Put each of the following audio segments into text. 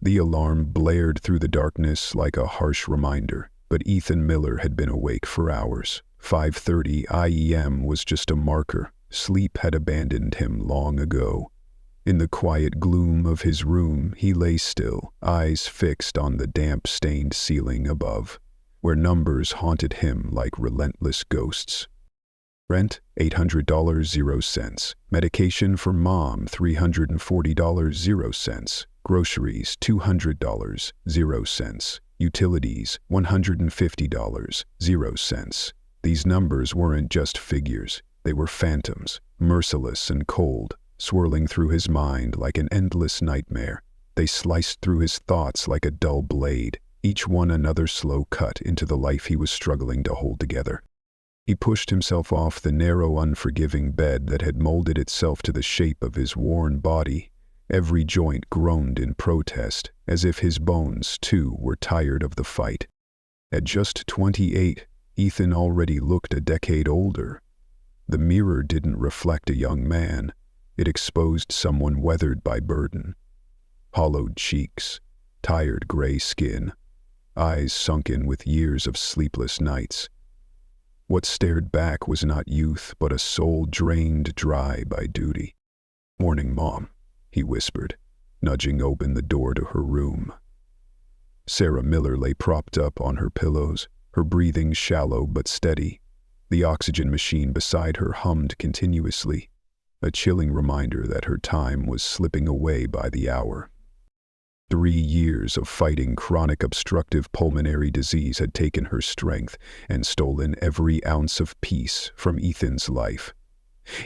The alarm blared through the darkness like a harsh reminder, but Ethan Miller had been awake for hours. 5:30 IEM was just a marker. Sleep had abandoned him long ago. In the quiet gloom of his room, he lay still, eyes fixed on the damp-stained ceiling above, where numbers haunted him like relentless ghosts. Rent, $800.00. Medication for mom, $340.00. Groceries, $200.00. Utilities, $150.00. These numbers weren't just figures. They were phantoms, merciless and cold, swirling through his mind like an endless nightmare. They sliced through his thoughts like a dull blade, each one another slow cut into the life he was struggling to hold together. He pushed himself off the narrow, unforgiving bed that had molded itself to the shape of his worn body. Every joint groaned in protest, as if his bones, too, were tired of the fight. At just 28, Ethan already looked a decade older. The mirror didn't reflect a young man. It exposed someone weathered by burden. Hollowed cheeks, tired gray skin, eyes sunken with years of sleepless nights. What stared back was not youth, but a soul drained dry by duty. "Morning, Mom," he whispered, nudging open the door to her room. Sarah Miller lay propped up on her pillows, her breathing shallow but steady. The oxygen machine beside her hummed continuously, a chilling reminder that her time was slipping away by the hour. 3 years of fighting chronic obstructive pulmonary disease had taken her strength and stolen every ounce of peace from Ethan's life.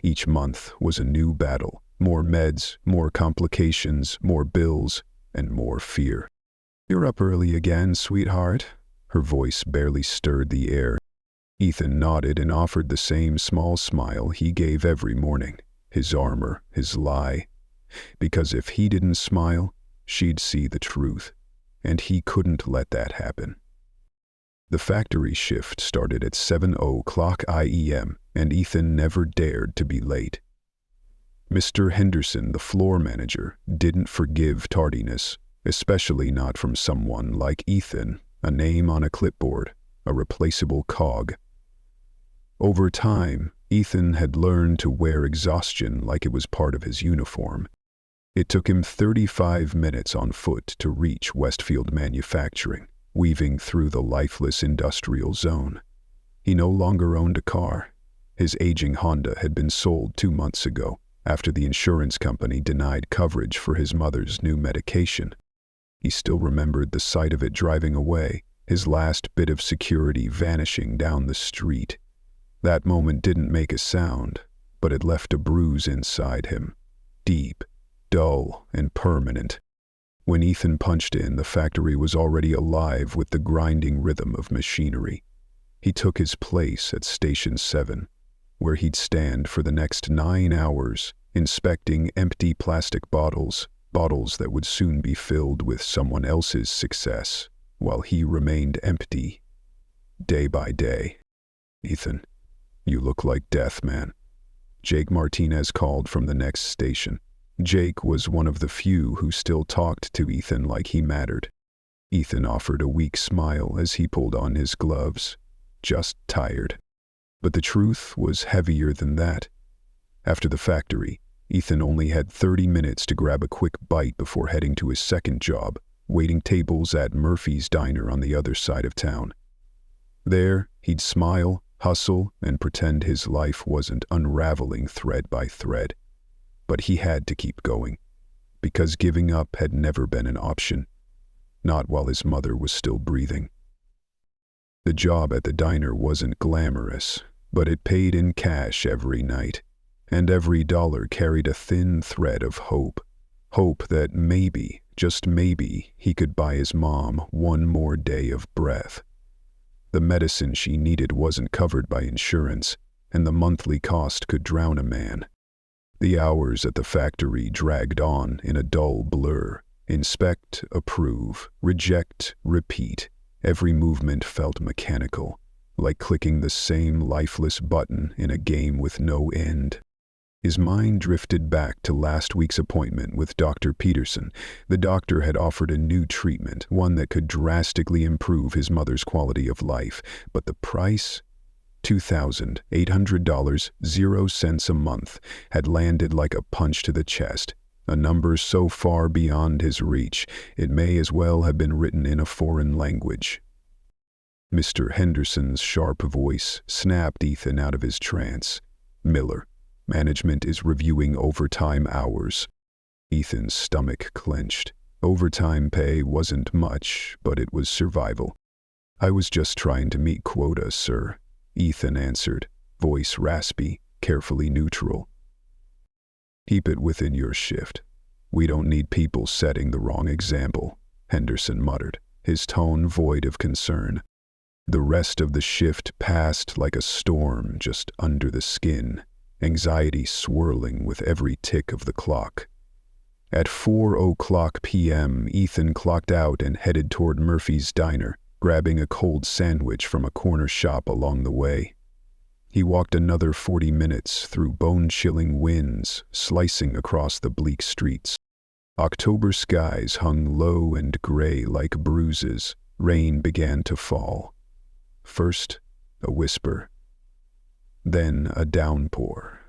Each month was a new battle, more meds, more complications, more bills, and more fear. "You're up early again, sweetheart." Her voice barely stirred the air. Ethan nodded and offered the same small smile he gave every morning, his armor, his lie. Because if he didn't smile, she'd see the truth, and he couldn't let that happen. The factory shift started at 7:00 IEM, and Ethan never dared to be late. Mr. Henderson, the floor manager, didn't forgive tardiness, especially not from someone like Ethan, a name on a clipboard, a replaceable cog. Over time, Ethan had learned to wear exhaustion like it was part of his uniform. It took him 35 minutes on foot to reach Westfield Manufacturing, weaving through the lifeless industrial zone. He no longer owned a car. His aging Honda had been sold 2 months ago, after the insurance company denied coverage for his mother's new medication. He still remembered the sight of it driving away, his last bit of security vanishing down the street. That moment didn't make a sound, but it left a bruise inside him, deep, dull, and permanent. When Ethan punched in, the factory was already alive with the grinding rhythm of machinery. He took his place at Station 7, where he'd stand for the next 9 hours, inspecting empty plastic bottles that would soon be filled with someone else's success, while he remained empty, day by day. "Ethan, you look like death, man," Jake Martinez called from the next station. Jake was one of the few who still talked to Ethan like he mattered. Ethan offered a weak smile as he pulled on his gloves. Just tired. But the truth was heavier than that. After the factory, Ethan only had 30 minutes to grab a quick bite before heading to his second job, waiting tables at Murphy's Diner on the other side of town. There, he'd smile, hustle, and pretend his life wasn't unraveling thread by thread. But he had to keep going, because giving up had never been an option, not while his mother was still breathing. The job at the diner wasn't glamorous, but it paid in cash every night, and every dollar carried a thin thread of hope. Hope that maybe, just maybe, he could buy his mom one more day of breath. The medicine she needed wasn't covered by insurance, and the monthly cost could drown a man. The hours at the factory dragged on in a dull blur. Inspect, approve, reject, repeat. Every movement felt mechanical, like clicking the same lifeless button in a game with no end. His mind drifted back to last week's appointment with Dr. Peterson. The doctor had offered a new treatment, one that could drastically improve his mother's quality of life. But the price? $2,800, 0 cents a month, had landed like a punch to the chest. A number so far beyond his reach, it may as well have been written in a foreign language. Mr. Henderson's sharp voice snapped Ethan out of his trance. "Miller, management is reviewing overtime hours." Ethan's stomach clenched. Overtime pay wasn't much, but it was survival. "I was just trying to meet quota, sir," Ethan answered, voice raspy, carefully neutral. "Keep it within your shift. We don't need people setting the wrong example," Henderson muttered, his tone void of concern. The rest of the shift passed like a storm just under the skin, anxiety swirling with every tick of the clock. At 4:00 p.m., Ethan clocked out and headed toward Murphy's Diner, grabbing a cold sandwich from a corner shop along the way. He walked another 40 minutes through bone-chilling winds, slicing across the bleak streets. October skies hung low and gray like bruises. Rain began to fall. First, a whisper. Then a downpour.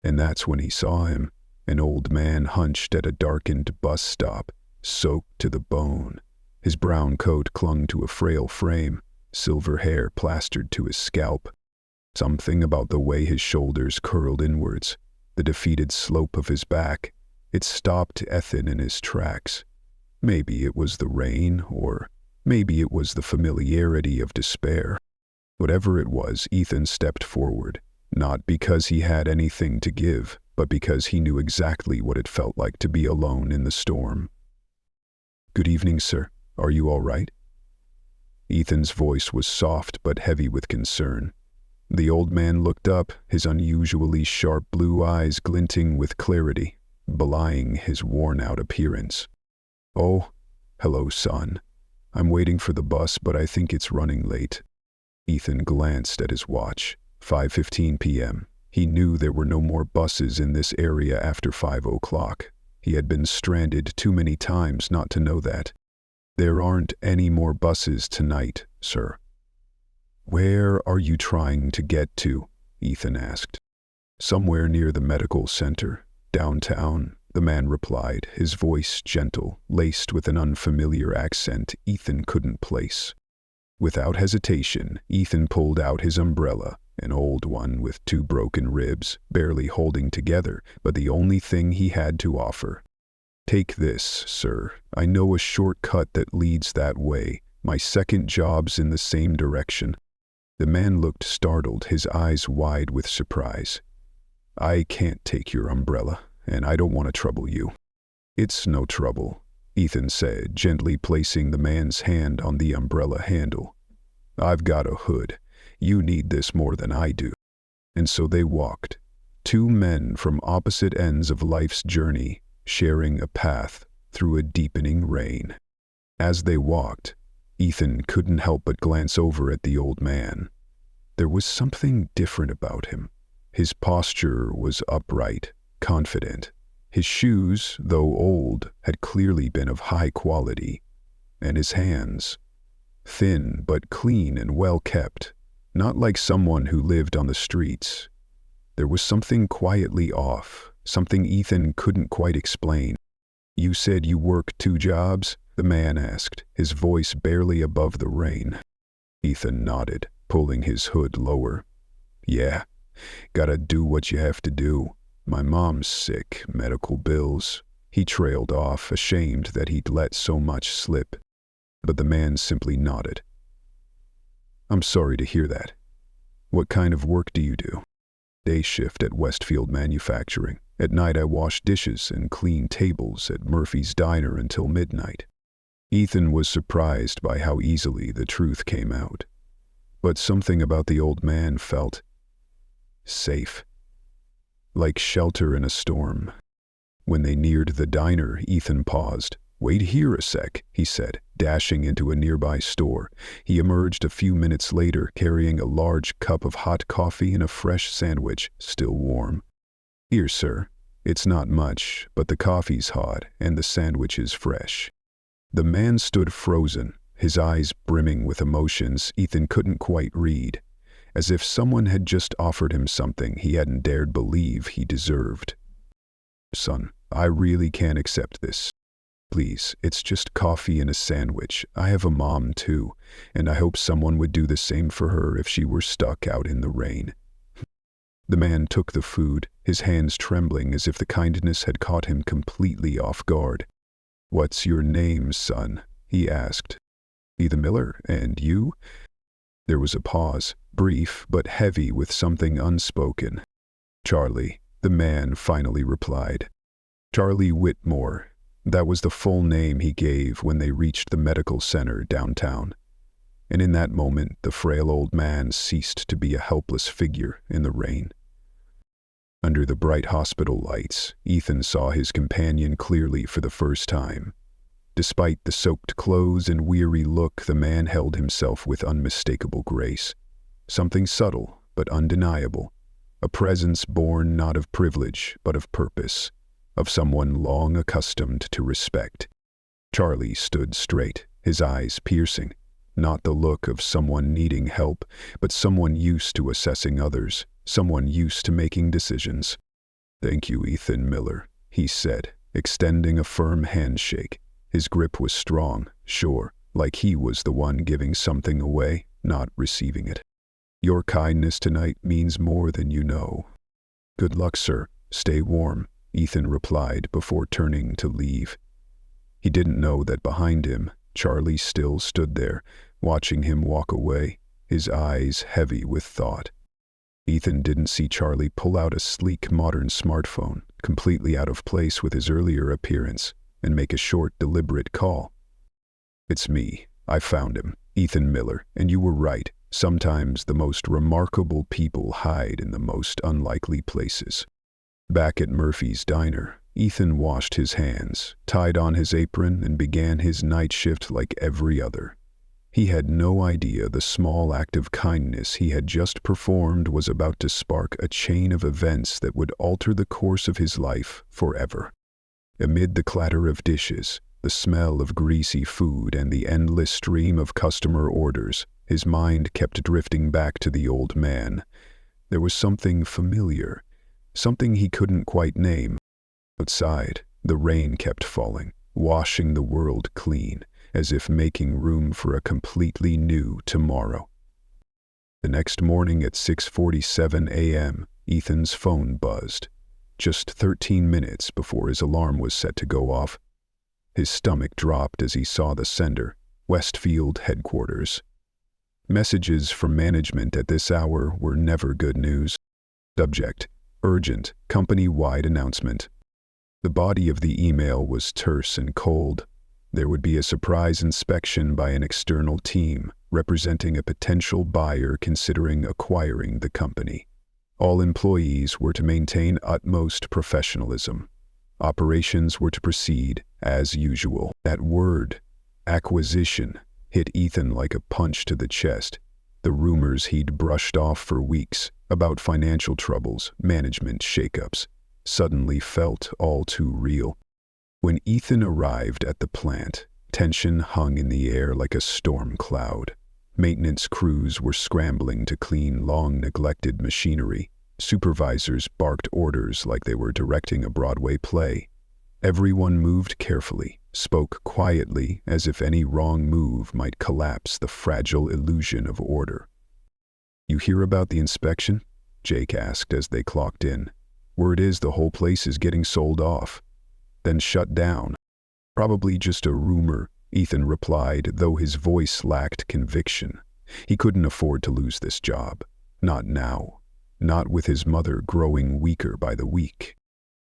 And that's when he saw him, an old man hunched at a darkened bus stop, soaked to the bone. His brown coat clung to a frail frame, silver hair plastered to his scalp. Something about the way his shoulders curled inwards, the defeated slope of his back, it stopped Ethan in his tracks. Maybe it was the rain, or maybe it was the familiarity of despair. Whatever it was, Ethan stepped forward, not because he had anything to give, but because he knew exactly what it felt like to be alone in the storm. "Good evening, sir. Are you all right?" Ethan's voice was soft but heavy with concern. The old man looked up, his unusually sharp blue eyes glinting with clarity, belying his worn-out appearance. "Oh, hello, son. I'm waiting for the bus, but I think it's running late." Ethan glanced at his watch. 5:15 p.m. He knew there were no more buses in this area after 5:00. He had been stranded too many times not to know that. "There aren't any more buses tonight, sir." "Where are you trying to get to?" Ethan asked. "Somewhere near the medical center, downtown," the man replied, his voice gentle, laced with an unfamiliar accent Ethan couldn't place. Without hesitation, Ethan pulled out his umbrella, an old one with 2 broken ribs, barely holding together, but the only thing he had to offer. "Take this, sir. I know a shortcut that leads that way. My second job's in the same direction." The man looked startled, his eyes wide with surprise. "I can't take your umbrella, and I don't want to trouble you." "It's no trouble," Ethan said, gently placing the man's hand on the umbrella handle. "I've got a hood. You need this more than I do." And so they walked, 2 men from opposite ends of life's journey, sharing a path through a deepening rain. As they walked, Ethan couldn't help but glance over at the old man. There was something different about him. His posture was upright, confident. His shoes, though old, had clearly been of high quality. And his hands, thin but clean and well kept, not like someone who lived on the streets. There was something quietly off, something Ethan couldn't quite explain. "You said you work 2 jobs?" the man asked, his voice barely above the rain. Ethan nodded, pulling his hood lower. "Yeah, gotta do what you have to do. My mom's sick, medical bills." He trailed off, ashamed that he'd let so much slip. But the man simply nodded. "I'm sorry to hear that. What kind of work do you do?" "Day shift at Westfield Manufacturing. At night I wash dishes and clean tables at Murphy's Diner until midnight." Ethan was surprised by how easily the truth came out. But something about the old man felt safe, like shelter in a storm. When they neared the diner, Ethan paused. "Wait here a sec," he said, dashing into a nearby store. He emerged a few minutes later, carrying a large cup of hot coffee and a fresh sandwich, still warm. Here, sir. It's not much, but the coffee's hot and the sandwich is fresh. The man stood frozen, his eyes brimming with emotions Ethan couldn't quite read, as if someone had just offered him something he hadn't dared believe he deserved. Son, I really can't accept this. Please, it's just coffee and a sandwich. I have a mom too, and I hope someone would do the same for her if she were stuck out in the rain. The man took the food, his hands trembling as if the kindness had caught him completely off guard. What's your name, son? He asked. Ethan Miller, and you? There was a pause, brief but heavy with something unspoken. Charlie, the man finally replied. Charlie Whitmore. That was the full name he gave when they reached the medical center downtown. And in that moment, the frail old man ceased to be a helpless figure in the rain. Under the bright hospital lights, Ethan saw his companion clearly for the first time. Despite the soaked clothes and weary look, the man held himself with unmistakable grace. Something subtle, but undeniable. A presence born not of privilege, but of purpose. Of someone long accustomed to respect. Charlie stood straight, his eyes piercing. Not the look of someone needing help, but someone used to assessing others, someone used to making decisions. Thank you, Ethan Miller, he said, extending a firm handshake. His grip was strong, sure, like he was the one giving something away, not receiving it. Your kindness tonight means more than you know. Good luck, sir. Stay warm, Ethan replied before turning to leave. He didn't know that behind him, Charlie still stood there, watching him walk away, his eyes heavy with thought. Ethan didn't see Charlie pull out a sleek modern smartphone, completely out of place with his earlier appearance, and make a short, deliberate call. It's me. I found him, Ethan Miller, and you were right. Sometimes the most remarkable people hide in the most unlikely places. Back at Murphy's diner, Ethan washed his hands, tied on his apron, and began his night shift like every other. He had no idea the small act of kindness he had just performed was about to spark a chain of events that would alter the course of his life forever. Amid the clatter of dishes, the smell of greasy food, and the endless stream of customer orders, his mind kept drifting back to the old man. There was something familiar, something he couldn't quite name. Outside, the rain kept falling, washing the world clean, as if making room for a completely new tomorrow. The next morning at 6:47 a.m., Ethan's phone buzzed, just 13 minutes before his alarm was set to go off. His stomach dropped as he saw the sender, Westfield headquarters. Messages from management at this hour were never good news. Subject: urgent, company-wide announcement. The body of the email was terse and cold. There would be a surprise inspection by an external team representing a potential buyer considering acquiring the company. All employees were to maintain utmost professionalism. Operations were to proceed as usual. That word, acquisition, hit Ethan like a punch to the chest. The rumors he'd brushed off for weeks about financial troubles, management shakeups, suddenly felt all too real. When Ethan arrived at the plant, tension hung in the air like a storm cloud. Maintenance crews were scrambling to clean long-neglected machinery. Supervisors barked orders like they were directing a Broadway play. Everyone moved carefully, spoke quietly as if any wrong move might collapse the fragile illusion of order. You hear about the inspection? Jake asked as they clocked in. Word is the whole place is getting sold off. Then shut down. Probably just a rumor, Ethan replied, though his voice lacked conviction. He couldn't afford to lose this job. Not now. Not with his mother growing weaker by the week.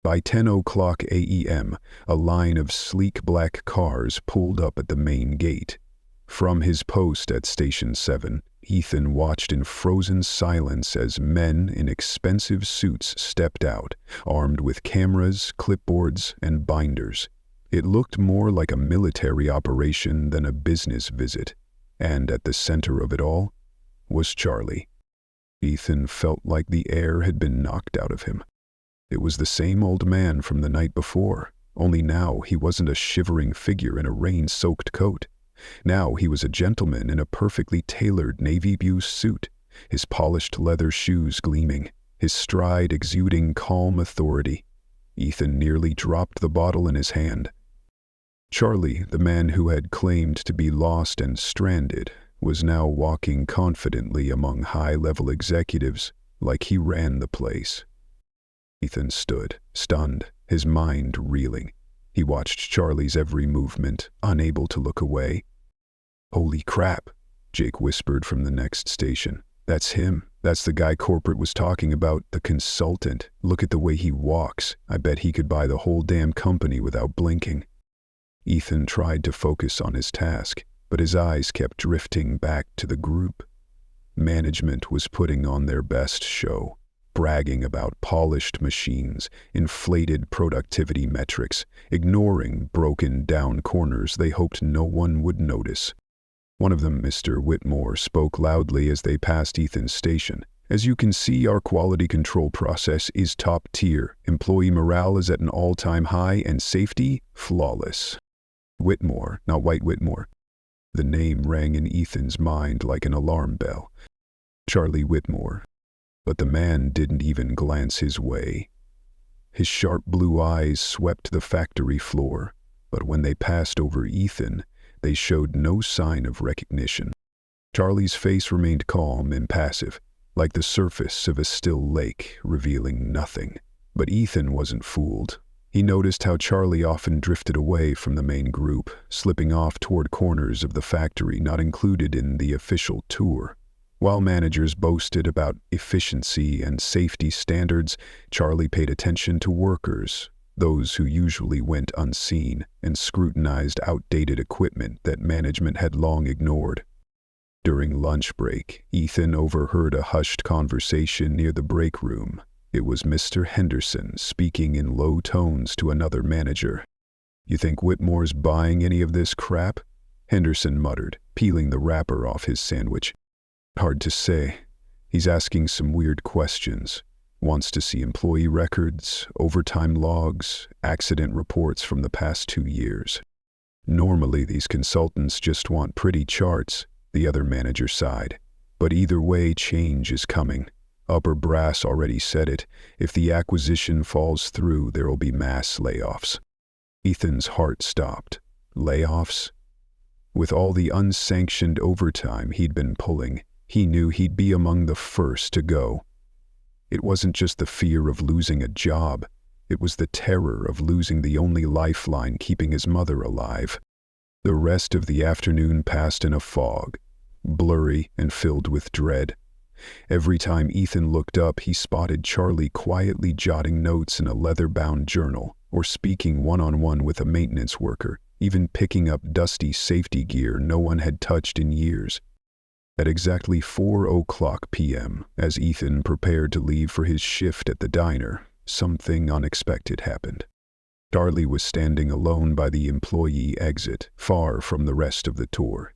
By 10:00 a.m., a line of sleek black cars pulled up at the main gate. From his post at Station 7, Ethan watched in frozen silence as men in expensive suits stepped out, armed with cameras, clipboards, and binders. It looked more like a military operation than a business visit, and at the center of it all was Charlie. Ethan felt like the air had been knocked out of him. It was the same old man from the night before, only now he wasn't a shivering figure in a rain-soaked coat. Now he was a gentleman in a perfectly tailored navy blue suit, his polished leather shoes gleaming, his stride exuding calm authority. Ethan nearly dropped the bottle in his hand. Charlie, the man who had claimed to be lost and stranded, was now walking confidently among high-level executives like he ran the place. Ethan stood, stunned, his mind reeling. He watched Charlie's every movement, unable to look away. "Holy crap," Jake whispered from the next station. "That's him. That's the guy corporate was talking about, the consultant. Look at the way he walks. I bet he could buy the whole damn company without blinking." Ethan tried to focus on his task, but his eyes kept drifting back to the group. Management was putting on their best show, bragging about polished machines, inflated productivity metrics, ignoring broken-down corners they hoped no one would notice. One of them, Mr. Whitmore, spoke loudly as they passed Ethan's station. "As you can see, our quality control process is top tier. Employee morale is at an all-time high and safety, flawless." Whitmore, not White Whitmore. The name rang in Ethan's mind like an alarm bell. Charlie Whitmore. But the man didn't even glance his way. His sharp blue eyes swept the factory floor, but when they passed over Ethan, they showed no sign of recognition. Charlie's face remained calm, impassive, like the surface of a still lake, revealing nothing. But Ethan wasn't fooled. He noticed how Charlie often drifted away from the main group, slipping off toward corners of the factory not included in the official tour. While managers boasted about efficiency and safety standards, Charlie paid attention to workers, those who usually went unseen, and scrutinized outdated equipment that management had long ignored. During lunch break, Ethan overheard a hushed conversation near the break room. It was Mr. Henderson speaking in low tones to another manager. "You think Whitmore's buying any of this crap?" Henderson muttered, peeling the wrapper off his sandwich. "Hard to say. He's asking some weird questions. Wants to see employee records, overtime logs, accident reports from the past 2 years. Normally these consultants just want pretty charts," the other manager sighed. "But either way, change is coming. Upper brass already said it. If the acquisition falls through, there'll be mass layoffs." Ethan's heart stopped. Layoffs? With all the unsanctioned overtime he'd been pulling, he knew he'd be among the first to go. It wasn't just the fear of losing a job. It was the terror of losing the only lifeline keeping his mother alive. The rest of the afternoon passed in a fog, blurry and filled with dread. Every time Ethan looked up, he spotted Charlie quietly jotting notes in a leather-bound journal, or speaking one-on-one with a maintenance worker, even picking up dusty safety gear no one had touched in years. At exactly 4:00 p.m., as Ethan prepared to leave for his shift at the diner, something unexpected happened. Charlie was standing alone by the employee exit, far from the rest of the tour.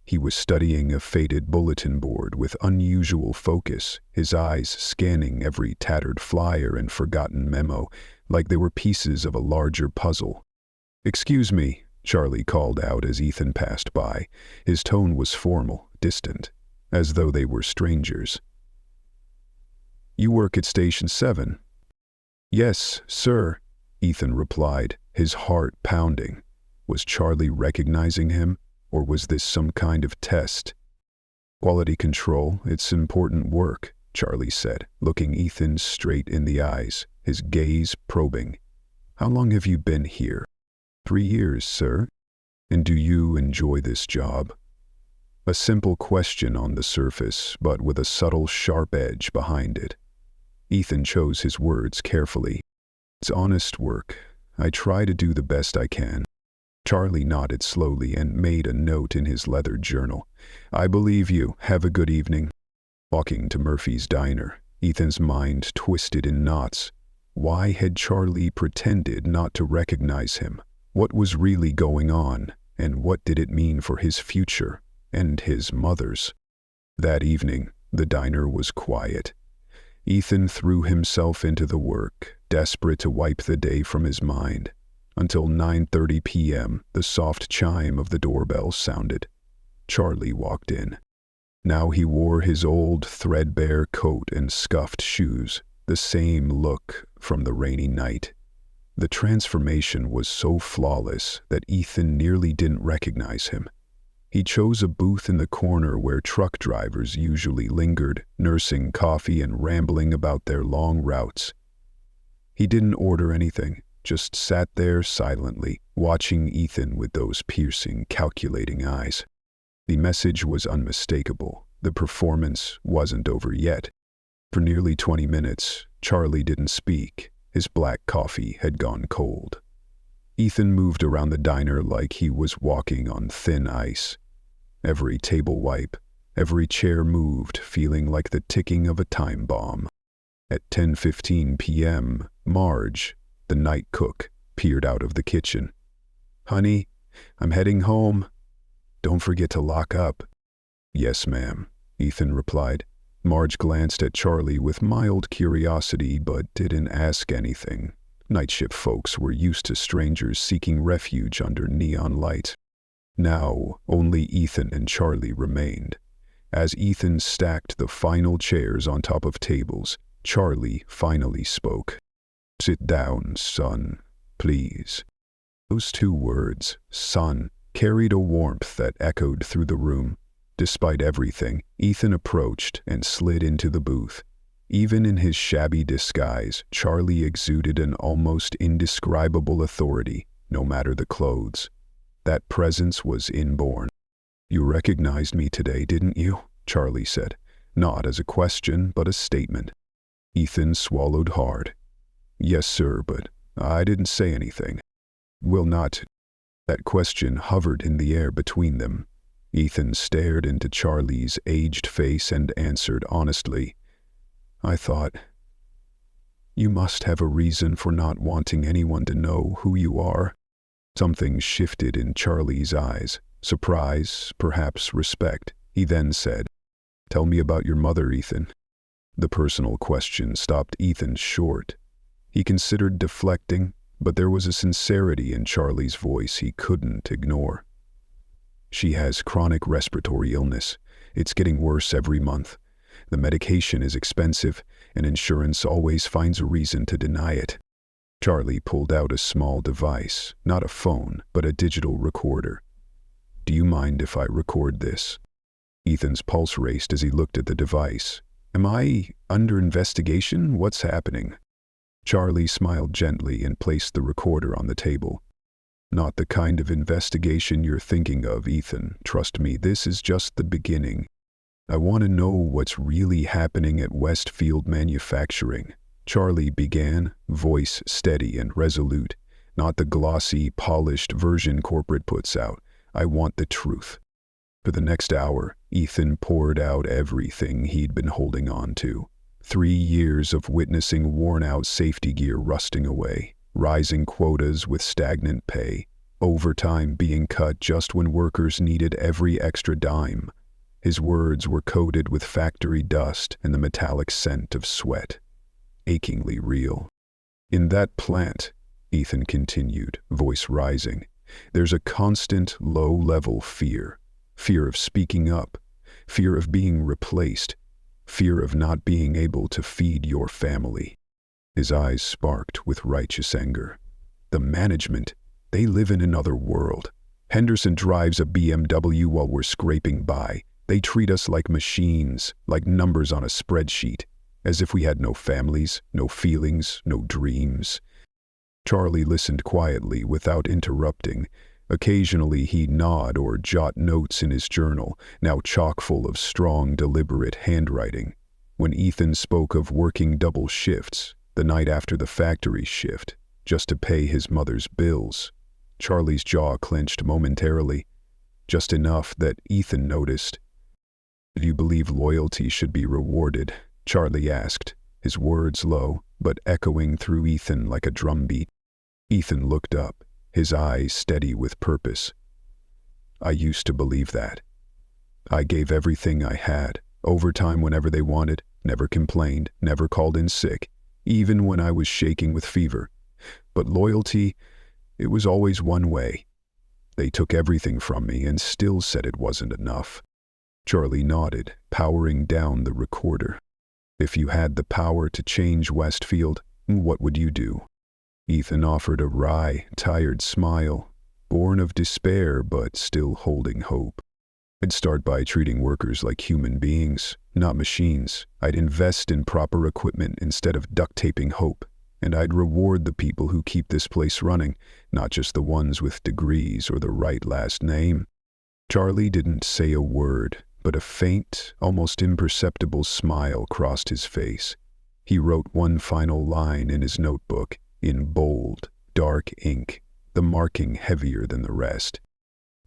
He was studying a faded bulletin board with unusual focus, his eyes scanning every tattered flyer and forgotten memo, like they were pieces of a larger puzzle. "Excuse me," Charlie called out as Ethan passed by. His tone was formal, distant, as though they were strangers. "You work at Station 7? "Yes, sir," Ethan replied, his heart pounding. Was Charlie recognizing him, or was this some kind of test? "Quality control, it's important work," Charlie said, looking Ethan straight in the eyes, his gaze probing. "How long have you been here?" 3 years, sir." "And do you enjoy this job?" A simple question on the surface, but with a subtle, sharp edge behind it. Ethan chose his words carefully. "It's honest work. I try to do the best I can." Charlie nodded slowly and made a note in his leather journal. "I believe you. Have a good evening." Walking to Murphy's diner, Ethan's mind twisted in knots. Why had Charlie pretended not to recognize him? What was really going on, and what did it mean for his future and his mother's? That evening, the diner was quiet. Ethan threw himself into the work, desperate to wipe the day from his mind. Until 9:30 p.m., the soft chime of the doorbell sounded. Charlie walked in. Now he wore his old, threadbare coat and scuffed shoes, the same look from the rainy night. The transformation was so flawless that Ethan nearly didn't recognize him. He chose a booth in the corner where truck drivers usually lingered, nursing coffee and rambling about their long routes. He didn't order anything, just sat there silently, watching Ethan with those piercing, calculating eyes. The message was unmistakable. The performance wasn't over yet. For nearly 20 minutes, Charlie didn't speak. His black coffee had gone cold. Ethan moved around the diner like he was walking on thin ice. Every table wipe, every chair moved, feeling like the ticking of a time bomb. At 10:15 p.m., Marge, the night cook, peered out of the kitchen. "Honey, I'm heading home. Don't forget to lock up." "Yes, ma'am," Ethan replied. Marge glanced at Charlie with mild curiosity but didn't ask anything. Night shift folks were used to strangers seeking refuge under neon lights. Now, only Ethan and Charlie remained. As Ethan stacked the final chairs on top of tables, Charlie finally spoke. "Sit down, son, please." Those two words, son, carried a warmth that echoed through the room. Despite everything, Ethan approached and slid into the booth. Even in his shabby disguise, Charlie exuded an almost indescribable authority, no matter the clothes. That presence was inborn. "You recognized me today, didn't you?" Charlie said, not as a question, but a statement. Ethan swallowed hard. "Yes, sir, but I didn't say anything." "Will not." That question hovered in the air between them. Ethan stared into Charlie's aged face and answered honestly, "I thought, you must have a reason for not wanting anyone to know who you are." Something shifted in Charlie's eyes, surprise, perhaps respect. He then said, "Tell me about your mother, Ethan." The personal question stopped Ethan short. He considered deflecting, but there was a sincerity in Charlie's voice he couldn't ignore. "She has chronic respiratory illness. It's getting worse every month. The medication is expensive, and insurance always finds a reason to deny it." Charlie pulled out a small device, not a phone, but a digital recorder. "Do you mind if I record this?" Ethan's pulse raced as he looked at the device. "Am I under investigation? What's happening?" Charlie smiled gently and placed the recorder on the table. "Not the kind of investigation you're thinking of, Ethan. Trust me, this is just the beginning. I want to know what's really happening at Westfield Manufacturing." Charlie began, voice steady and resolute. "Not the glossy, polished version corporate puts out. I want the truth." For the next hour, Ethan poured out everything he'd been holding on to. 3 years of witnessing worn-out safety gear rusting away, rising quotas with stagnant pay, overtime being cut just when workers needed every extra dime. His words were coated with factory dust and the metallic scent of sweat. Achingly real. "In that plant," Ethan continued, voice rising, "there's a constant, low-level fear. Fear of speaking up, fear of being replaced, fear of not being able to feed your family." His eyes sparked with righteous anger. "The management, they live in another world. Henderson drives a BMW while we're scraping by. They treat us like machines, like numbers on a spreadsheet, as if we had no families, no feelings, no dreams." Charlie listened quietly without interrupting. Occasionally he'd nod or jot notes in his journal, now chock full of strong, deliberate handwriting. When Ethan spoke of working double shifts, the night after the factory shift, just to pay his mother's bills, Charlie's jaw clenched momentarily, just enough that Ethan noticed. "Do you believe loyalty should be rewarded?" Charlie asked, his words low, but echoing through Ethan like a drumbeat. Ethan looked up, his eyes steady with purpose. "I used to believe that. I gave everything I had, overtime whenever they wanted, never complained, never called in sick, even when I was shaking with fever. But loyalty, it was always one way. They took everything from me and still said it wasn't enough. Charlie nodded, powering down the recorder. If you had the power to change Westfield, what would you do? Ethan offered a wry, tired smile, born of despair but still holding hope. I'd start by treating workers like human beings, not machines. I'd invest in proper equipment instead of duct taping hope. And I'd reward the people who keep this place running, not just the ones with degrees or the right last name. Charlie didn't say a word, but a faint, almost imperceptible smile crossed his face. He wrote one final line in his notebook, in bold, dark ink, the marking heavier than the rest.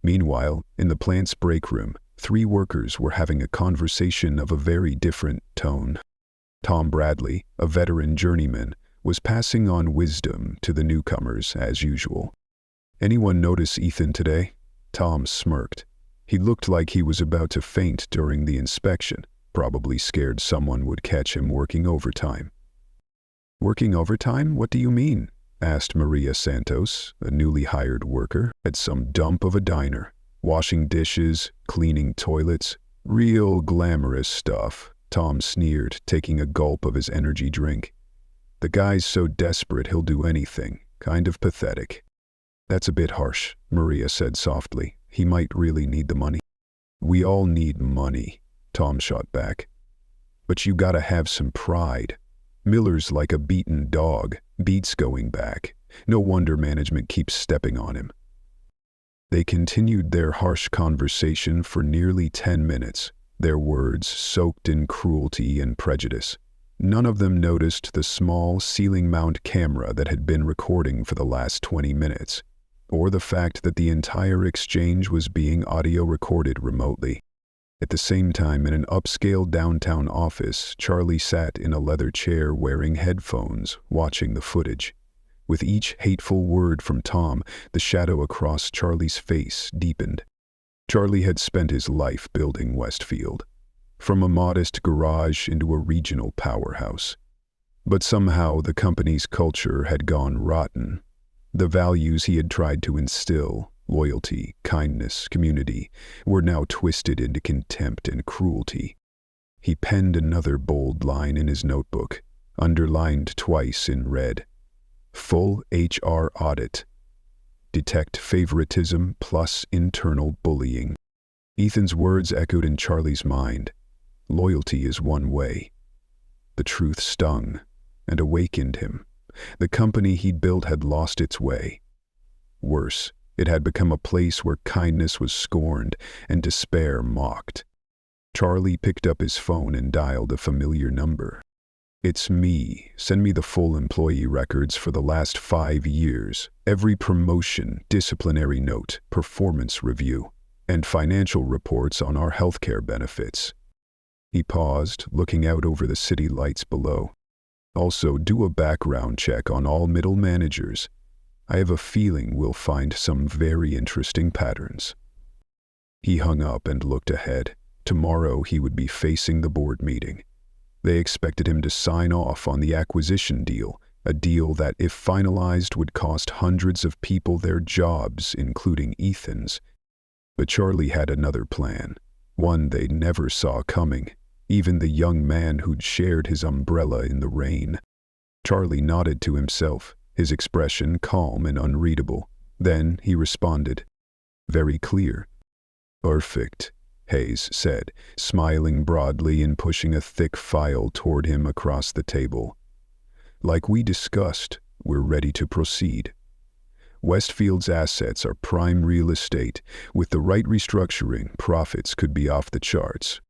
Meanwhile, in the plant's break room, 3 workers were having a conversation of a very different tone. Tom Bradley, a veteran journeyman, was passing on wisdom to the newcomers as usual. "Anyone notice Ethan today?" Tom smirked. He looked like he was about to faint during the inspection, probably scared someone would catch him working overtime. "Working overtime? What do you mean?" asked Maria Santos, a newly hired worker at some dump of a diner. "Washing dishes, cleaning toilets, real glamorous stuff," Tom sneered, taking a gulp of his energy drink. "The guy's so desperate he'll do anything. Kind of pathetic." "That's a bit harsh," Maria said softly. "He might really need the money." "We all need money," Tom shot back. "But you gotta have some pride. Miller's like a beaten dog, beats going back. No wonder management keeps stepping on him." They continued their harsh conversation for nearly 10 minutes, their words soaked in cruelty and prejudice. None of them noticed the small ceiling-mount camera that had been recording for the last 20 minutes, or the fact that the entire exchange was being audio recorded remotely. At the same time, in an upscale downtown office, Charlie sat in a leather chair wearing headphones, watching the footage. With each hateful word from Tom, the shadow across Charlie's face deepened. Charlie had spent his life building Westfield, from a modest garage into a regional powerhouse. But somehow the company's culture had gone rotten. The values he had tried to instill, loyalty, kindness, community, were now twisted into contempt and cruelty. He penned another bold line in his notebook, underlined twice in red. "Full HR audit. Detect favoritism plus internal bullying." Ethan's words echoed in Charlie's mind. Loyalty is one way. The truth stung and awakened him. The company he'd built had lost its way. Worse, it had become a place where kindness was scorned and despair mocked. Charlie picked up his phone and dialed a familiar number. "It's me. Send me the full employee records for the last 5 years, every promotion, disciplinary note, performance review, and financial reports on our healthcare benefits." He paused, looking out over the city lights below. "Also, do a background check on all middle managers. I have a feeling we'll find some very interesting patterns." He hung up and looked ahead. Tomorrow he would be facing the board meeting. They expected him to sign off on the acquisition deal, a deal that, if finalized, would cost hundreds of people their jobs, including Ethan's. But Charlie had another plan, one they never saw coming, even the young man who'd shared his umbrella in the rain. Charlie nodded to himself, his expression calm and unreadable. Then he responded, "Very clear." "Perfect," Hayes said, smiling broadly and pushing a thick file toward him across the table. "Like we discussed, we're ready to proceed. Westfield's assets are prime real estate. With the right restructuring, profits could be off the charts."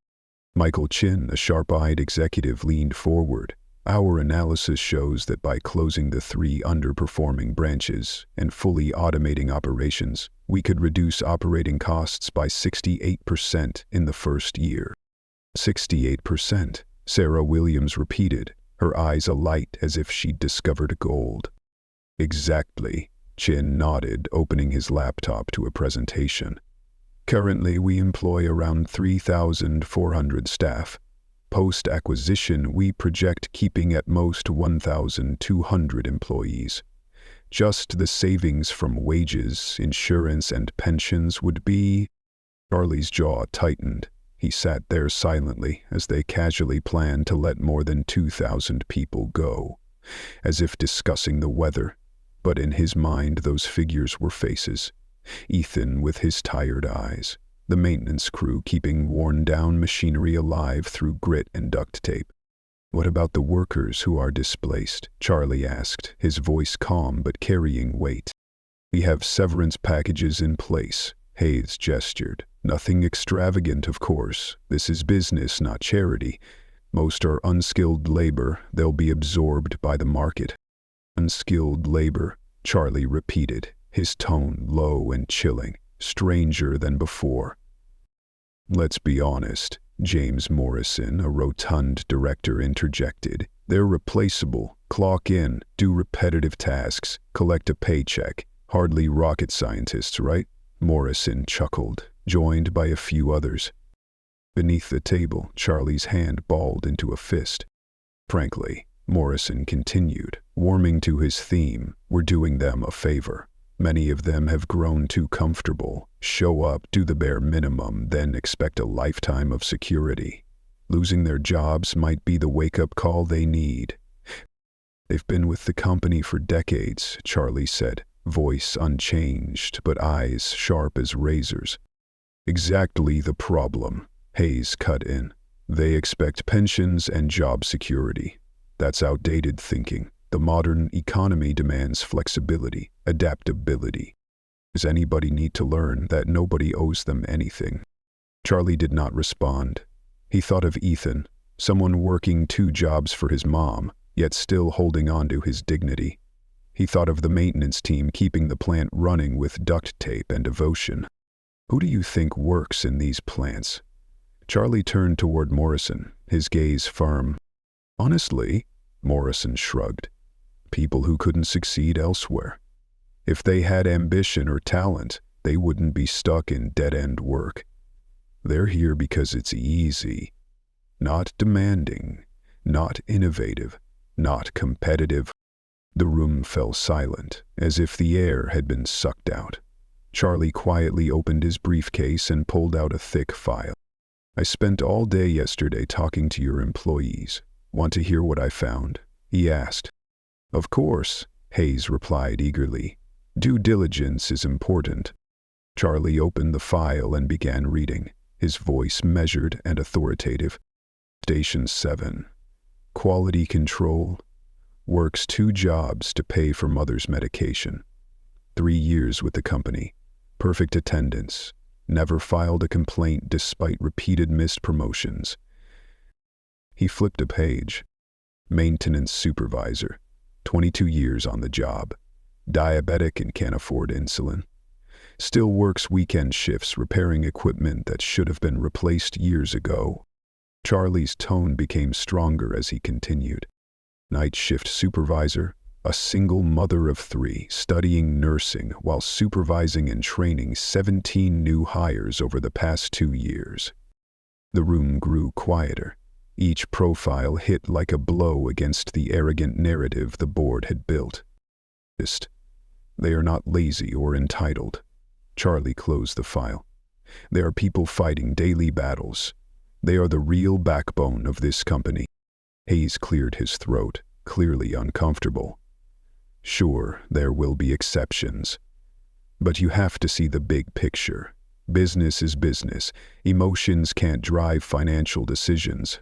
Michael Chin, a sharp-eyed executive, leaned forward. "Our analysis shows that by closing the 3 underperforming branches and fully automating operations, we could reduce operating costs by 68% in the first year." 68%, Sarah Williams repeated, her eyes alight as if she'd discovered gold. "Exactly," Chin nodded, opening his laptop to a presentation. "Currently, we employ around 3,400 staff. Post-acquisition, we project keeping at most 1,200 employees. Just the savings from wages, insurance, and pensions would be... Charlie's jaw tightened. He sat there silently as they casually planned to let more than 2,000 people go, as if discussing the weather. But in his mind, those figures were faces. Ethan with his tired eyes, the maintenance crew keeping worn-down machinery alive through grit and duct tape. "What about the workers who are displaced?" Charlie asked, his voice calm but carrying weight. "We have severance packages in place," Hayes gestured. "Nothing extravagant, of course. This is business, not charity. Most are unskilled labor. They'll be absorbed by the market." "Unskilled labor," Charlie repeated, his tone low and chilling, stranger than before. "Let's be honest," James Morrison, a rotund director, interjected. "They're replaceable. Clock in, do repetitive tasks, collect a paycheck. Hardly rocket scientists, right?" Morrison chuckled, joined by a few others. Beneath the table, Charlie's hand balled into a fist. "Frankly," Morrison continued, warming to his theme, "we're doing them a favor. Many of them have grown too comfortable. Show up, do the bare minimum, then expect a lifetime of security. Losing their jobs might be the wake-up call they need." "They've been with the company for decades," Charlie said, voice unchanged but eyes sharp as razors. "Exactly the problem," Hayes cut in. "They expect pensions and job security. That's outdated thinking. The modern economy demands flexibility, adaptability. Does anybody need to learn that nobody owes them anything?" Charlie did not respond. He thought of Ethan, someone working 2 jobs for his mom, yet still holding on to his dignity. He thought of the maintenance team keeping the plant running with duct tape and devotion. "Who do you think works in these plants?" Charlie turned toward Morrison, his gaze firm. "Honestly," Morrison shrugged, "people who couldn't succeed elsewhere. If they had ambition or talent, they wouldn't be stuck in dead-end work. They're here because it's easy. Not demanding, not innovative, not competitive." The room fell silent, as if the air had been sucked out. Charlie quietly opened his briefcase and pulled out a thick file. "I spent all day yesterday talking to your employees. Want to hear what I found?" he asked. "Of course," Hayes replied eagerly. "Due diligence is important." Charlie opened the file and began reading, his voice measured and authoritative. Station 7. Quality control. Works 2 jobs to pay for mother's medication. 3 years with the company. Perfect attendance. Never filed a complaint despite repeated missed promotions. He flipped a page. Maintenance supervisor. 22 years on the job. Diabetic and can't afford insulin. Still works weekend shifts repairing equipment that should have been replaced years ago. Charlie's tone became stronger as he continued. Night shift supervisor, a single mother of 3, studying nursing while supervising and training 17 new hires over the past 2 years. The room grew quieter. Each profile hit like a blow against the arrogant narrative the board had built. They are not lazy or entitled. Charlie closed the file. They are people fighting daily battles. They are the real backbone of this company. Hayes cleared his throat, clearly uncomfortable. "Sure, there will be exceptions. But you have to see the big picture. Business is business. Emotions can't drive financial decisions."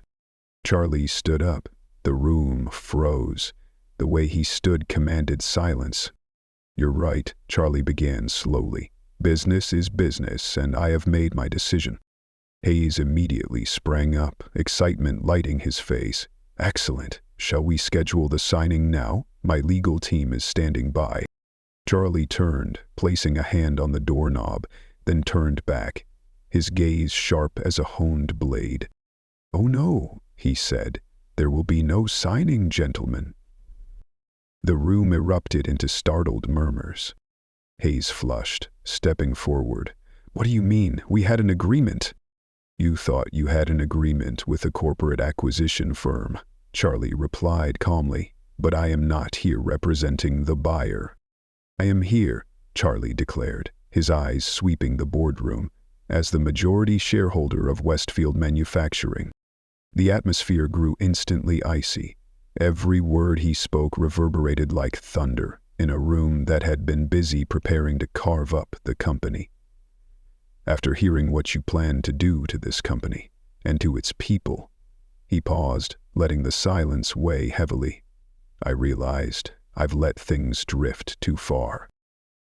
Charlie stood up. The room froze. The way he stood commanded silence. "You're right," Charlie began slowly. "Business is business, and I have made my decision." Hayes immediately sprang up, excitement lighting his face. "Excellent. Shall we schedule the signing now? My legal team is standing by." Charlie turned, placing a hand on the doorknob, then turned back, his gaze sharp as a honed blade. "Oh no," he said. "There will be no signing, gentlemen." The room erupted into startled murmurs. Hayes flushed, stepping forward. "What do you mean? We had an agreement." You thought you had an agreement with a corporate acquisition firm, Charlie replied calmly, but I am not here representing the buyer. I am here, Charlie declared, his eyes sweeping the boardroom, as the majority shareholder of Westfield Manufacturing. The atmosphere grew instantly icy. Every word he spoke reverberated like thunder in a room that had been busy preparing to carve up the company. After hearing what you plan to do to this company and to its people, he paused, letting the silence weigh heavily. I realized I've let things drift too far.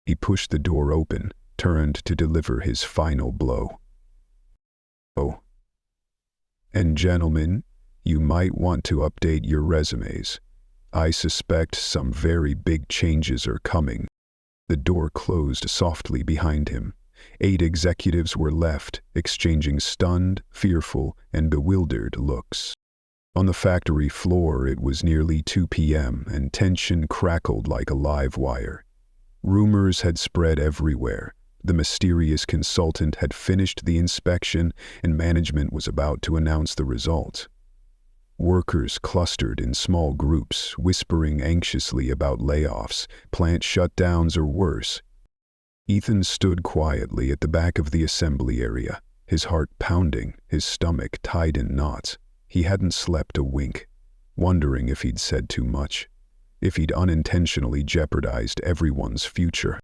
He pushed the door open, turned to deliver his final blow. Oh. And gentlemen, you might want to update your resumes. I suspect some very big changes are coming. The door closed softly behind him. 8 executives were left, exchanging stunned, fearful, and bewildered looks. On the factory floor, it was nearly 2 p.m., and tension crackled like a live wire. Rumors had spread everywhere. The mysterious consultant had finished the inspection, and management was about to announce the results. Workers clustered in small groups, whispering anxiously about layoffs, plant shutdowns, or worse. Ethan stood quietly at the back of the assembly area, his heart pounding, his stomach tied in knots. He hadn't slept a wink, wondering if he'd said too much, if he'd unintentionally jeopardized everyone's future.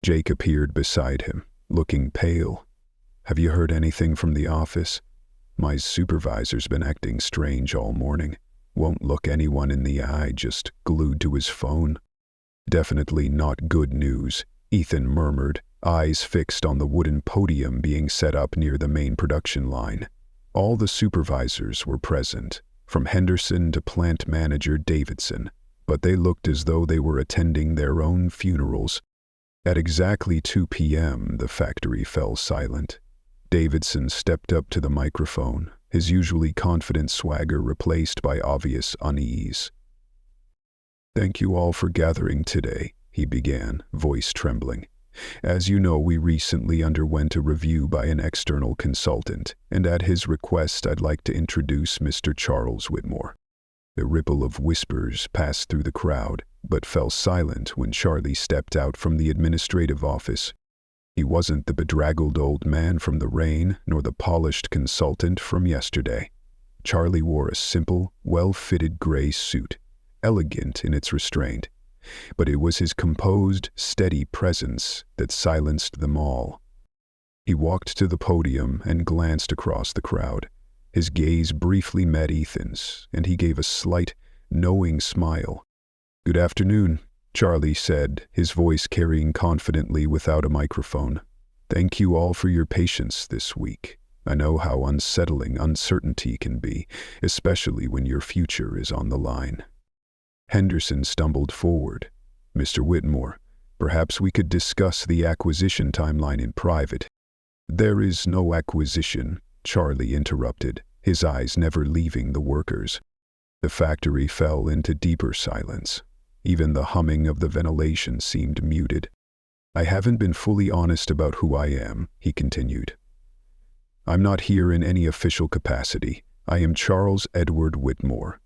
Jake appeared beside him, looking pale. Have you heard anything from the office? My supervisor's been acting strange all morning. Won't look anyone in the eye, just glued to his phone. Definitely not good news, Ethan murmured, eyes fixed on the wooden podium being set up near the main production line. All the supervisors were present, from Henderson to plant manager Davidson, but they looked as though they were attending their own funerals. At exactly 2 p.m., the factory fell silent. Davidson stepped up to the microphone, his usually confident swagger replaced by obvious unease. Thank you all for gathering today, he began, voice trembling. As you know, we recently underwent a review by an external consultant, and at his request I'd like to introduce Mr. Charles Whitmore. A ripple of whispers passed through the crowd, but fell silent when Charlie stepped out from the administrative office. He wasn't the bedraggled old man from the rain, nor the polished consultant from yesterday. Charlie wore a simple, well-fitted gray suit, elegant in its restraint, but it was his composed, steady presence that silenced them all. He walked to the podium and glanced across the crowd. His gaze briefly met Ethan's, and he gave a slight, knowing smile. Good afternoon, Charlie said, his voice carrying confidently without a microphone. Thank you all for your patience this week. I know how unsettling uncertainty can be, especially when your future is on the line. Henderson stumbled forward. Mr. Whitmore, perhaps we could discuss the acquisition timeline in private. There is no acquisition, Charlie interrupted, his eyes never leaving the workers. The factory fell into deeper silence. Even the humming of the ventilation seemed muted. I haven't been fully honest about who I am, he continued. I'm not here in any official capacity. I am Charles Edward Whitmore.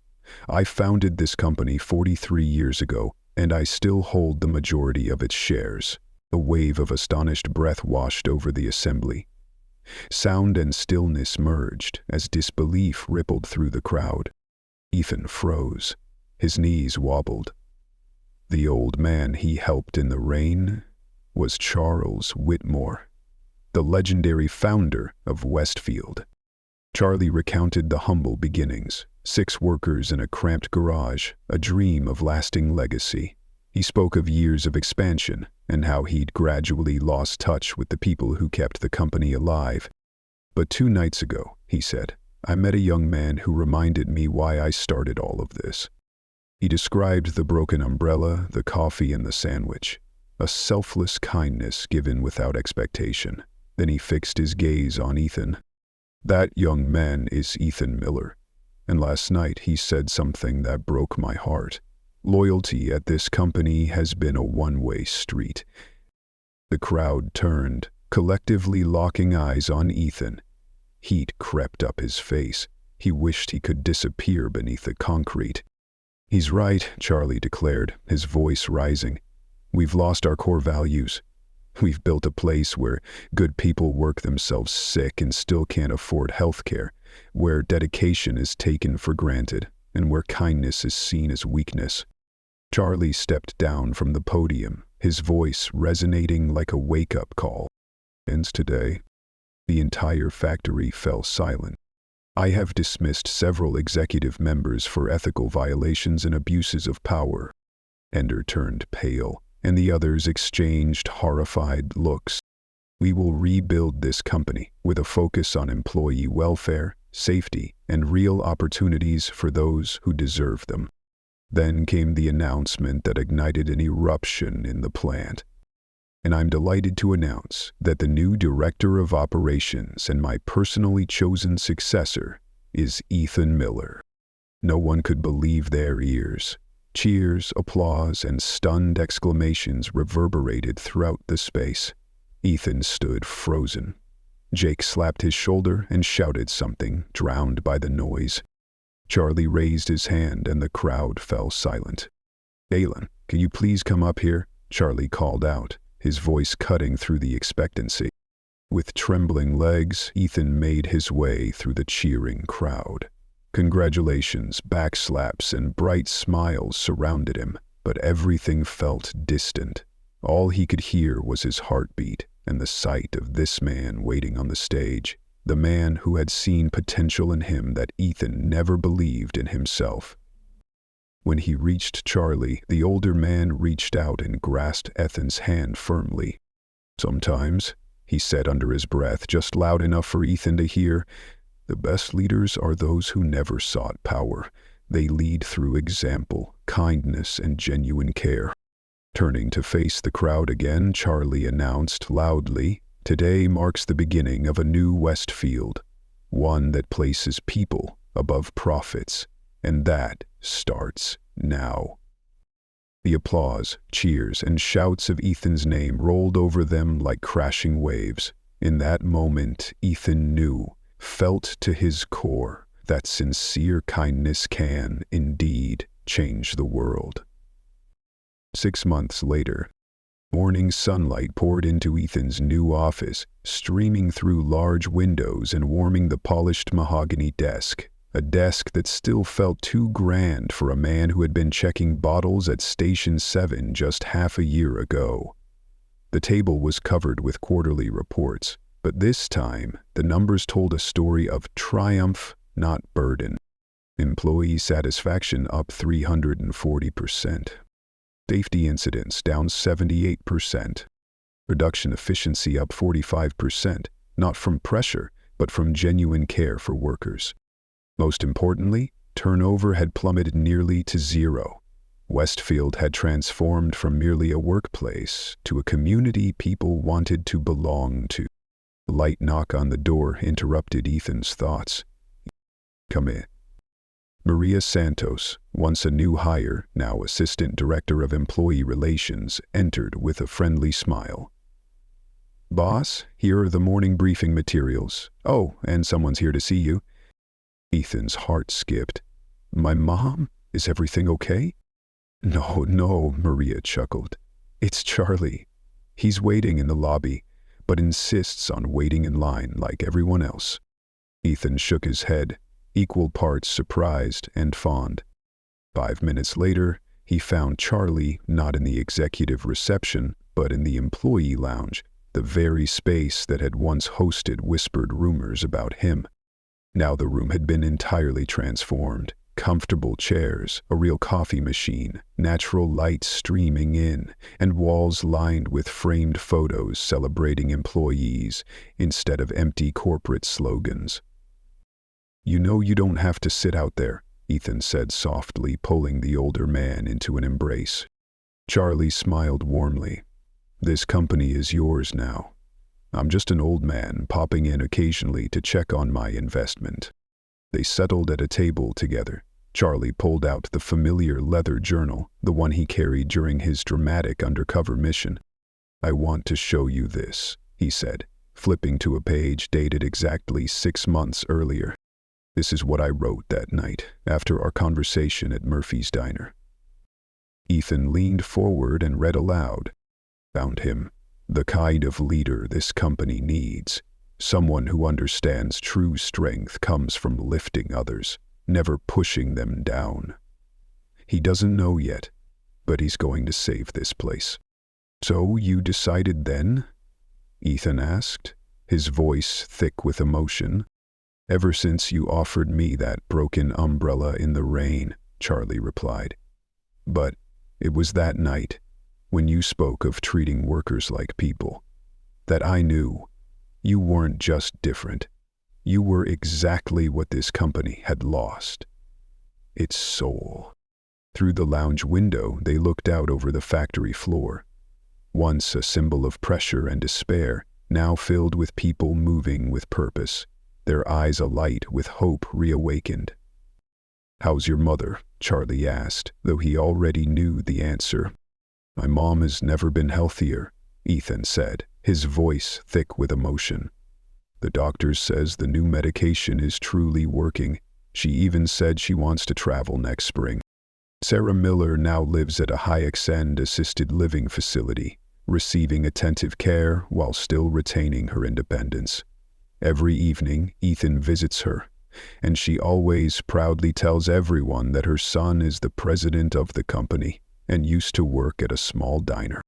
I founded this company 43 years ago, and I still hold the majority of its shares. A wave of astonished breath washed over the assembly. Sound and stillness merged as disbelief rippled through the crowd. Ethan froze. His knees wobbled. The old man he helped in the rain was Charles Whitmore, the legendary founder of Westfield. Charlie recounted the humble beginnings. 6 workers in a cramped garage, a dream of lasting legacy. He spoke of years of expansion and how he'd gradually lost touch with the people who kept the company alive. But 2 nights ago, he said, I met a young man who reminded me why I started all of this. He described the broken umbrella, the coffee, and the sandwich. A selfless kindness given without expectation. Then he fixed his gaze on Ethan. That young man is Ethan Miller. And last night he said something that broke my heart. Loyalty at this company has been a one-way street. The crowd turned, collectively locking eyes on Ethan. Heat crept up his face. He wished he could disappear beneath the concrete. "He's right," Charlie declared, his voice rising. "We've lost our core values. We've built a place where good people work themselves sick and still can't afford health care, where dedication is taken for granted, and where kindness is seen as weakness." Charlie stepped down from the podium, his voice resonating like a wake-up call. "Ends today." The entire factory fell silent. "I have dismissed several executive members for ethical violations and abuses of power." Ender turned pale, and the others exchanged horrified looks. "We will rebuild this company with a focus on employee welfare, safety, and real opportunities for those who deserve them." Then came the announcement that ignited an eruption in the plant. "And I'm delighted to announce that the new Director of Operations and my personally chosen successor is Ethan Miller." No one could believe their ears. Cheers, applause, and stunned exclamations reverberated throughout the space. Ethan stood frozen. Jake slapped his shoulder and shouted something, drowned by the noise. Charlie raised his hand and the crowd fell silent. "Alan, can you please come up here?" Charlie called out, his voice cutting through the expectancy. With trembling legs, Ethan made his way through the cheering crowd. Congratulations, backslaps, and bright smiles surrounded him, but everything felt distant. All he could hear was his heartbeat and the sight of this man waiting on the stage, the man who had seen potential in him that Ethan never believed in himself. When he reached Charlie, the older man reached out and grasped Ethan's hand firmly. "Sometimes," he said under his breath, just loud enough for Ethan to hear, "the best leaders are those who never sought power. They lead through example, kindness, and genuine care." Turning to face the crowd again, Charlie announced loudly, "Today marks the beginning of a new Westfield, one that places people above profits, and that starts now." The applause, cheers, and shouts of Ethan's name rolled over them like crashing waves. In that moment, Ethan knew, felt to his core, that sincere kindness can, indeed, change the world. 6 months later, morning sunlight poured into Ethan's new office, streaming through large windows and warming the polished mahogany desk, a desk that still felt too grand for a man who had been checking bottles at Station 7 just half a year ago. The table was covered with quarterly reports, but this time the numbers told a story of triumph, not burden. Employee satisfaction up 340%. Safety incidents down 78%. Production efficiency up 45%, not from pressure, but from genuine care for workers. Most importantly, turnover had plummeted nearly to zero. Westfield had transformed from merely a workplace to a community people wanted to belong to. A light knock on the door interrupted Ethan's thoughts. "Come in." Maria Santos, once a new hire, now Assistant Director of Employee Relations, entered with a friendly smile. "Boss, here are the morning briefing materials. Oh, and someone's here to see you." Ethan's heart skipped. "My mom? Is everything okay?" No, Maria chuckled. "It's Charlie. He's waiting in the lobby, but insists on waiting in line like everyone else." Ethan shook his head, equal parts surprised and fond. 5 minutes later, he found Charlie not in the executive reception, but in the employee lounge, the very space that had once hosted whispered rumors about him. Now the room had been entirely transformed. Comfortable chairs, a real coffee machine, natural light streaming in, and walls lined with framed photos celebrating employees instead of empty corporate slogans. "You know you don't have to sit out there," Ethan said softly, pulling the older man into an embrace. Charlie smiled warmly. "This company is yours now. I'm just an old man popping in occasionally to check on my investment." They settled at a table together. Charlie pulled out the familiar leather journal, the one he carried during his dramatic undercover mission. "I want to show you this," he said, flipping to a page dated exactly 6 months earlier. This is what I wrote that night after our conversation at Murphy's Diner. Ethan leaned forward and read aloud. Found him. The kind of leader this company needs. Someone who understands true strength comes from lifting others, never pushing them down. He doesn't know yet, but he's going to save this place. So you decided then? Ethan asked, his voice thick with emotion. Ever since you offered me that broken umbrella in the rain, Charlie replied. But it was that night, when you spoke of treating workers like people, that I knew you weren't just different. You were exactly what this company had lost. Its soul. Through the lounge window, they looked out over the factory floor. Once a symbol of pressure and despair, now filled with people moving with purpose, their eyes alight with hope reawakened. How's your mother? Charlie asked, though he already knew the answer. My mom has never been healthier, Ethan said, his voice thick with emotion. The doctor says the new medication is truly working. She even said she wants to travel next spring. Sarah Miller now lives at a high-end assisted living facility, receiving attentive care while still retaining her independence. Every evening, Ethan visits her, and she always proudly tells everyone that her son is the president of the company and used to work at a small diner.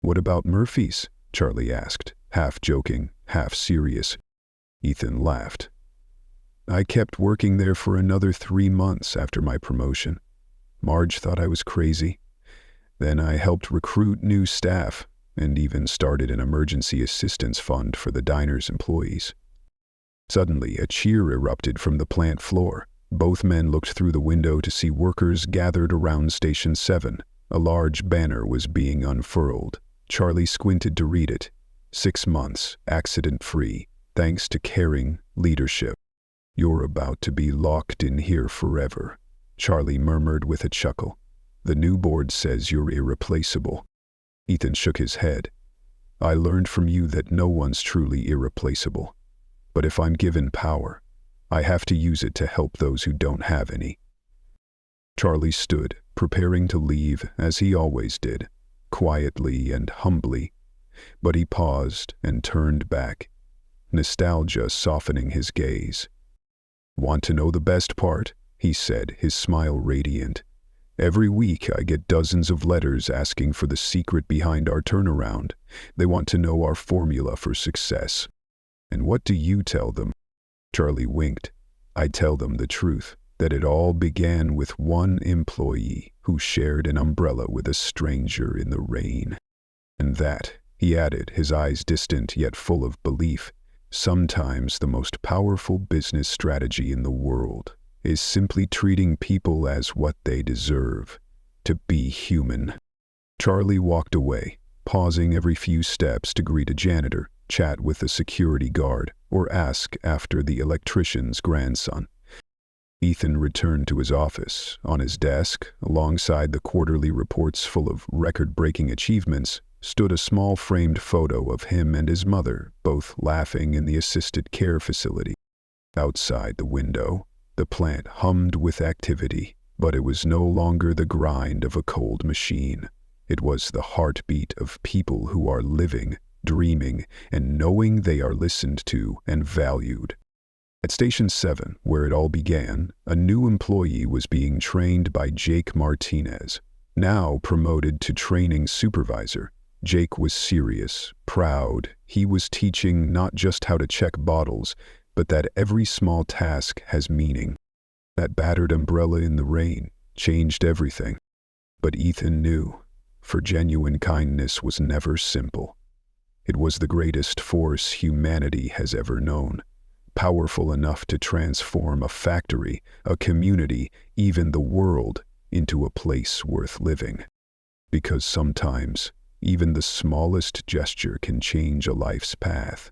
What about Murphy's? Charlie asked, half joking, half serious. Ethan laughed. I kept working there for another 3 months after my promotion. Marge thought I was crazy. Then I helped recruit new staff and even started an emergency assistance fund for the diner's employees. Suddenly, a cheer erupted from the plant floor. Both men looked through the window to see workers gathered around Station 7. A large banner was being unfurled. Charlie squinted to read it. 6 months, accident-free, thanks to caring leadership. You're about to be locked in here forever, Charlie murmured with a chuckle. The new board says you're irreplaceable. Ethan shook his head. I learned from you that no one's truly irreplaceable. But if I'm given power, I have to use it to help those who don't have any. Charlie stood, preparing to leave as he always did, quietly and humbly. But he paused and turned back, nostalgia softening his gaze. Want to know the best part? He said, his smile radiant. Every week I get dozens of letters asking for the secret behind our turnaround. They want to know our formula for success. And what do you tell them? Charlie winked. I tell them the truth, that it all began with one employee who shared an umbrella with a stranger in the rain. And that, he added, his eyes distant yet full of belief, sometimes the most powerful business strategy in the world is simply treating people as what they deserve, to be human. Charlie walked away, pausing every few steps to greet a janitor, chat with a security guard, or ask after the electrician's grandson. Ethan returned to his office. On his desk, alongside the quarterly reports full of record-breaking achievements, stood a small framed photo of him and his mother, both laughing in the assisted care facility. Outside the window, the plant hummed with activity, but it was no longer the grind of a cold machine. It was the heartbeat of people who are living, dreaming, and knowing they are listened to and valued. At Station 7, where it all began, a new employee was being trained by Jake Martinez. Now promoted to training supervisor, Jake was serious, proud. He was teaching not just how to check bottles, but that every small task has meaning. That battered umbrella in the rain changed everything. But Ethan knew, for genuine kindness was never simple. It was the greatest force humanity has ever known, powerful enough to transform a factory, a community, even the world, into a place worth living. Because sometimes, even the smallest gesture can change a life's path.